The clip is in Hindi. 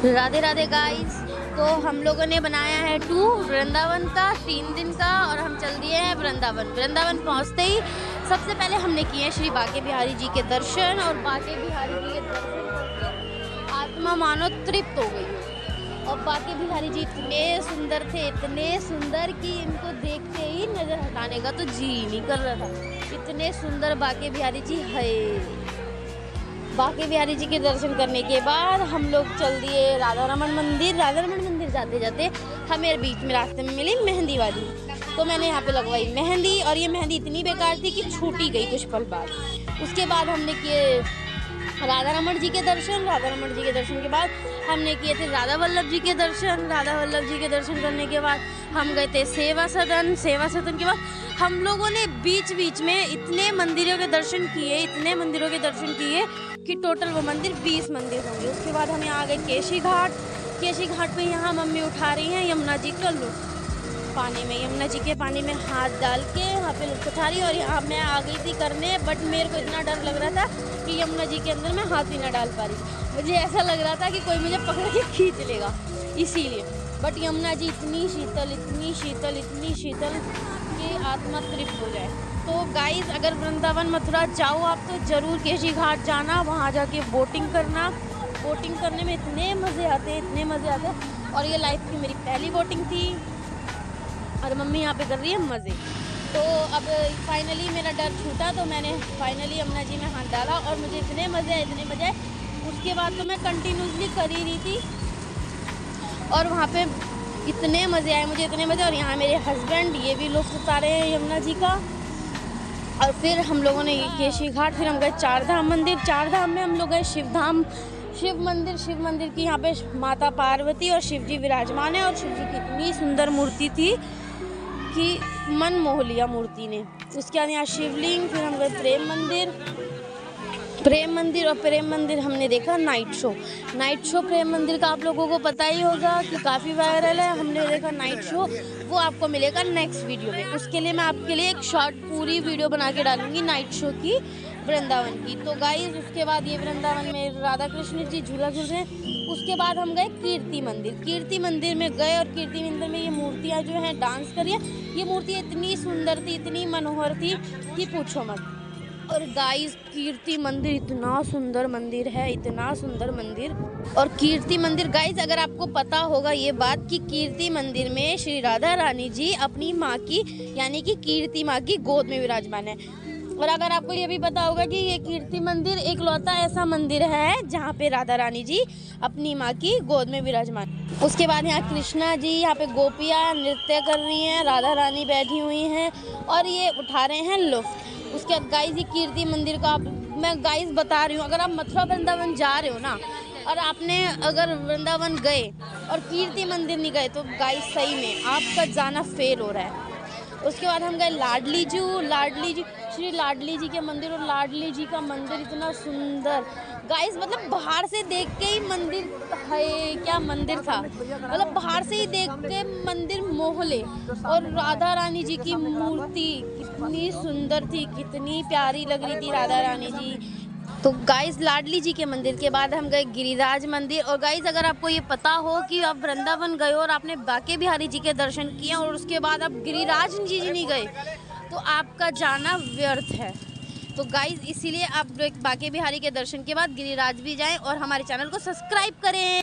राधे राधे गाइस। तो हम लोगों ने बनाया है टूर वृंदावन का 3 दिन का और हम चल दिए हैं वृंदावन। वृंदावन पहुंचते ही सबसे पहले हमने किए श्री बांके बिहारी जी के दर्शन और बांके बिहारी जी के दर्शन करके आत्मा मानो तृप्त हो गई। और बांके बिहारी जी इतने सुंदर थे, इतने सुंदर कि इनको देखते ही नज़र हटाने का तो जी नहीं कर रहा था। इतने सुंदर बांके बिहारी जी है। बांके बिहारी जी के दर्शन करने के बाद हम लोग चल दिए राधा रमन मंदिर। राधा रमन मंदिर जाते जाते हमें बीच में रास्ते में मिली मेहंदी वाली, तो मैंने यहाँ पे लगवाई मेहंदी और ये मेहंदी इतनी बेकार थी कि छूटी गई कुछ पल बाद। उसके बाद हमने किए राधा रमन जी के दर्शन। राधा रमन जी के दर्शन के बाद हमने किए थे राधा वल्लभ जी के दर्शन। राधा वल्लभ जी के दर्शन करने के बाद हम गए थे सेवा सदन। सेवा सदन के बाद हम लोगों ने बीच बीच में इतने मंदिरों के दर्शन किए, इतने मंदिरों के दर्शन किए कि टोटल वो मंदिर 20 मंदिर होंगे। उसके बाद हम यहाँ आ गए केशी घाट। केशी घाट पे यहाँ मम्मी उठा रही हैं यमुना जी का लुत्फ पानी में। यमुना जी के पानी में हाथ डाल के यहाँ पे लुत्फ उठा रही। और यहाँ मैं आ गई थी करने, बट मेरे को इतना डर लग रहा था कि यमुना जी के अंदर मैं हाथ ही ना डाल पा रही। मुझे ऐसा लग रहा था कि कोई मुझे पकड़ के खींच लेगा, इसीलिए। बट यमुना जी इतनी शीतल, इतनी शीतल, इतनी शीतल कि आत्मा तृप्त हो जाए। तो गाइस, अगर वृंदावन मथुरा जाओ आप तो ज़रूर केशी घाट जाना, वहाँ जाके बोटिंग करना। बोटिंग करने में इतने मज़े आते हैं, इतने मज़े आते हैं। और ये लाइफ की मेरी पहली बोटिंग थी और मम्मी यहाँ पे कर रही है मज़े। तो अब फाइनली मेरा डर छूटा, तो मैंने फाइनली यमुना जी में हाथ डाला और मुझे इतने मज़े आए, इतने मज़े आए। उसके बाद तो मैं कंटिन्यूसली कर ही रही थी और वहाँ पे इतने मज़े आए मुझे, इतने मज़े। और यहाँ मेरे हस्बैंड ये भी लुत्फ़ उठा रहे हैं यमुना जी का। और फिर हम लोगों ने केशी घाट, फिर हम गए चार धाम मंदिर। चार धाम में हम लोग गए शिवधाम, शिव मंदिर की यहाँ पे माता पार्वती और शिव जी विराजमान है। और शिव जी की इतनी सुंदर मूर्ति थी कि मन मोह लिया मूर्ति ने। उसके बाद यहाँ शिवलिंग। फिर हम गए प्रेम मंदिर। और प्रेम मंदिर हमने देखा नाइट शो। प्रेम मंदिर का आप लोगों को पता ही होगा कि काफ़ी वायरल है। हमने देखा नाइट शो, वो आपको मिलेगा नेक्स्ट वीडियो में। उसके लिए मैं आपके लिए एक शॉर्ट पूरी वीडियो बना के डालूंगी नाइट शो की, वृंदावन की। तो गाइस, उसके बाद ये वृंदावन में राधा कृष्ण जी झूला झूल रहे हैं। उसके बाद हम गए कीर्ति मंदिर। कीर्ति मंदिर में गए और कीर्ति मंदिर में ये मूर्तियाँ जो हैं डांस करिए। ये मूर्तियाँ इतनी सुंदर थी, इतनी मनोहर थी कि पूछो मत। और गाइस, कीर्ति मंदिर इतना सुंदर मंदिर है, इतना सुंदर मंदिर। और कीर्ति मंदिर गाइस, अगर आपको पता होगा ये बात कि कीर्ति मंदिर में श्री राधा रानी जी अपनी माँ की यानी कि कीर्ति माँ की गोद में विराजमान है। और अगर आपको ये भी पता होगा कि ये कीर्ति मंदिर एकलौता ऐसा मंदिर है जहाँ पे राधा रानी जी अपनी माँ की गोद में विराजमान। उसके बाद यहाँ कृष्णा जी, यहाँ पे गोपियाँ नृत्य कर रही हैं, राधा रानी बैठी हुई हैं और ये उठा रहे हैं लुत्फ। उसके बाद गाइस, ये कीर्ति मंदिर का मैं गाइस बता रही हूँ, अगर आप मथुरा वृंदावन जा रहे हो ना और आपने अगर वृंदावन गए और कीर्ति मंदिर नहीं गए तो गाइस सही में आपका जाना फेल हो रहा है। उसके बाद हम गए लाडली जी, श्री लाडली जी के मंदिर। और लाडली जी का मंदिर इतना सुंदर गाइस, मतलब बाहर से देख के ही मंदिर है, क्या मंदिर था, मतलब बाहर से ही देख के मंदिर मोह ले। और राधा रानी जी की मूर्ति कितनी सुंदर थी, कितनी प्यारी लग रही थी राधा रानी जी। तो गाइस, लाडली जी के मंदिर के बाद हम गए गिरिराज मंदिर। और गाइस, अगर आपको ये पता हो कि आप वृंदावन गए और आपने बांके बिहारी जी के दर्शन किए और उसके बाद आप गिरिराज जी नहीं गए तो आपका जाना व्यर्थ है। तो गाइस, इसीलिए आप बांके बिहारी के दर्शन के बाद गिरिराज भी जाएं और हमारे चैनल को सब्सक्राइब करें।